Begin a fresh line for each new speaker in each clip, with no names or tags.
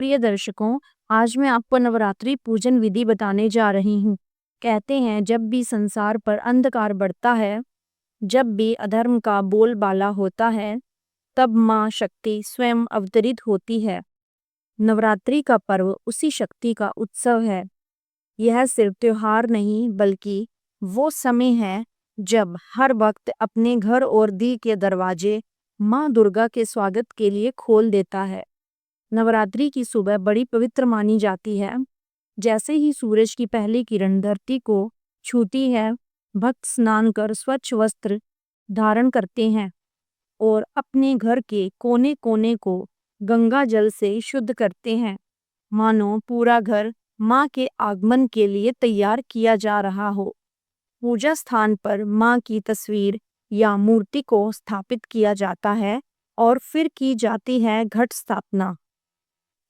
प्रिय दर्शकों, आज मैं आपको नवरात्रि पूजन विधि बताने जा रही हूँ। कहते हैं जब भी संसार पर अंधकार बढ़ता है, जब भी अधर्म का बोलबाला होता है, तब माँ शक्ति स्वयं अवतरित होती है। नवरात्रि का पर्व उसी शक्ति का उत्सव है। यह सिर्फ त्योहार नहीं बल्कि वो समय है जब हर वक्त अपने घर और दिल के दरवाजे माँ दुर्गा के स्वागत के लिए खोल देता है। नवरात्रि की सुबह बड़ी पवित्र मानी जाती है। जैसे ही सूरज की पहली किरण धरती को छूती है, भक्त स्नान कर स्वच्छ वस्त्र धारण करते हैं और अपने घर के कोने कोने को गंगा जल से शुद्ध करते हैं, मानो पूरा घर माँ के आगमन के लिए तैयार किया जा रहा हो। पूजा स्थान पर माँ की तस्वीर या मूर्ति को स्थापित किया जाता है और फिर की जाती है घट स्थापना।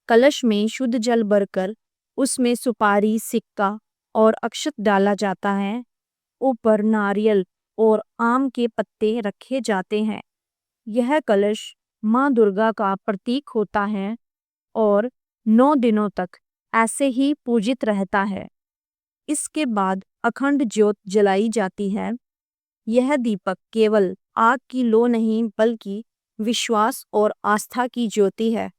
कलश में शुद्ध जल भरकर उसमें सुपारी, सिक्का और अक्षत डाला जाता है। ऊपर नारियल और आम के पत्ते रखे जाते हैं। यह कलश माँ दुर्गा का प्रतीक होता है और 9 दिनों तक ऐसे ही पूजित रहता है। इसके बाद अखंड ज्योत जलाई जाती है। यह दीपक केवल आग की लौ नहीं बल्कि विश्वास और आस्था की ज्योति है।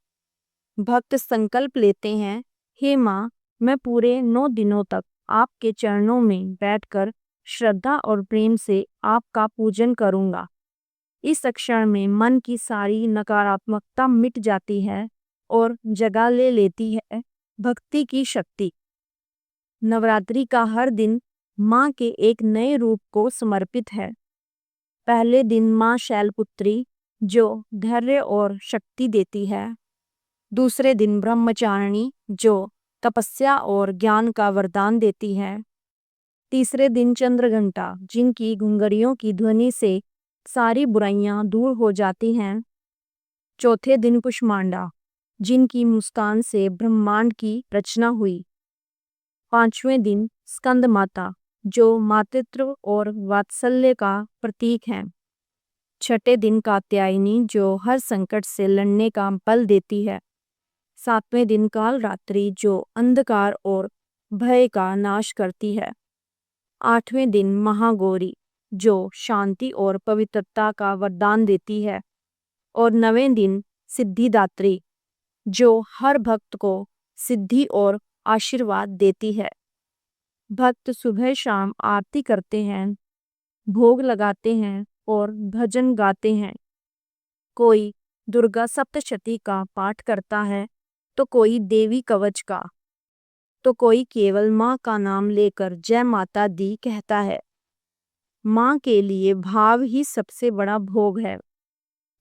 भक्त संकल्प लेते हैं, हे माँ, मैं पूरे 9 दिनों तक आपके चरणों में बैठकर श्रद्धा और प्रेम से आपका पूजन करूंगा। इस क्षण में मन की सारी नकारात्मकता मिट जाती है और जगह ले लेती है भक्ति की शक्ति। नवरात्रि का हर दिन माँ के एक नए रूप को समर्पित है। पहले दिन माँ शैलपुत्री जो धैर्य और शक्ति देती है। दूसरे दिन ब्रह्मचारिणी जो तपस्या और ज्ञान का वरदान देती है। तीसरे दिन चंद्रघंटा जिनकी घुंघरियों की ध्वनि से सारी बुराइयां दूर हो जाती हैं। चौथे दिन कुष्मांडा जिनकी मुस्कान से ब्रह्मांड की रचना हुई। पांचवें दिन स्कंद माता जो मातृत्व और वात्सल्य का प्रतीक है। छठे दिन कात्यायनी जो हर संकट से लड़ने का बल देती है। सातवें दिन काल रात्रि जो अंधकार और भय का नाश करती है। आठवें दिन महागौरी जो शांति और पवित्रता का वरदान देती है। और 9वें दिन सिद्धिदात्री जो हर भक्त को सिद्धि और आशीर्वाद देती है। भक्त सुबह शाम आरती करते हैं, भोग लगाते हैं और भजन गाते हैं। कोई दुर्गा सप्तशती का पाठ करता है तो कोई देवी कवच का, तो कोई केवल माँ का नाम लेकर जय माता दी कहता है। माँ के लिए भाव ही सबसे बड़ा भोग है।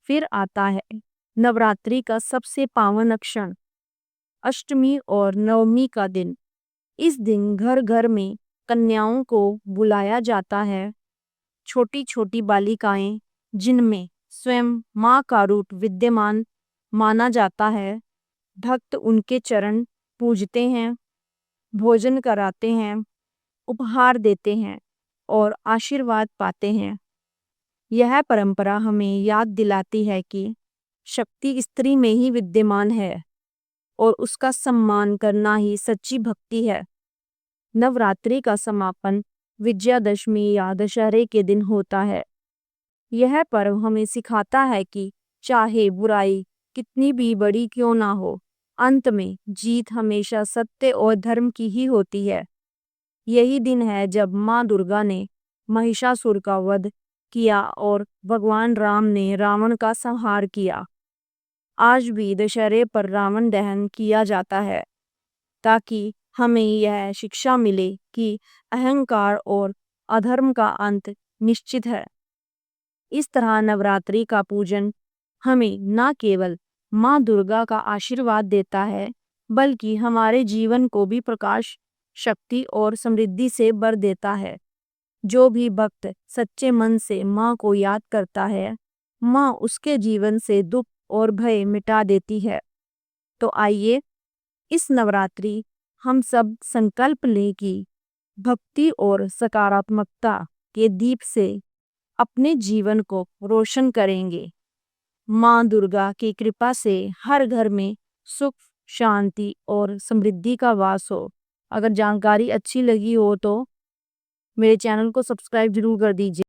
फिर आता है नवरात्रि का सबसे पावन क्षण, अष्टमी और नवमी का दिन। इस दिन घर घर में कन्याओं को बुलाया जाता है। छोटी छोटी बालिकाएं जिनमें स्वयं माँ का रूप विद्यमान माना जाता है, भक्त उनके चरण पूजते हैं, भोजन कराते हैं, उपहार देते हैं और आशीर्वाद पाते हैं। यह परंपरा हमें याद दिलाती है कि शक्ति स्त्री में ही विद्यमान है और उसका सम्मान करना ही सच्ची भक्ति है। नवरात्रि का समापन विजयादशमी या दशहरे के दिन होता है। यह पर्व हमें सिखाता है कि चाहे बुराई कितनी भी बड़ी क्यों ना हो, अंत में जीत हमेशा सत्य और धर्म की ही होती है। यही दिन है जब माँ दुर्गा ने महिषासुर का वध किया और भगवान राम ने रावण का संहार किया। आज भी दशहरे पर रावण दहन किया जाता है ताकि हमें यह शिक्षा मिले कि अहंकार और अधर्म का अंत निश्चित है। इस तरह नवरात्रि का पूजन हमें न केवल माँ दुर्गा का आशीर्वाद देता है, बल्कि हमारे जीवन को भी प्रकाश, शक्ति और समृद्धि से भर देता है। जो भी भक्त सच्चे मन से माँ को याद करता है, माँ उसके जीवन से दुख और भय मिटा देती है। तो आइए इस नवरात्रि हम सब संकल्प लें कि भक्ति और सकारात्मकता के दीप से अपने जीवन को रोशन करेंगे। माँ दुर्गा की कृपा से हर घर में सुख, शांति और समृद्धि का वास हो। अगर जानकारी अच्छी लगी हो तो मेरे चैनल को सब्सक्राइब जरूर कर दीजिए।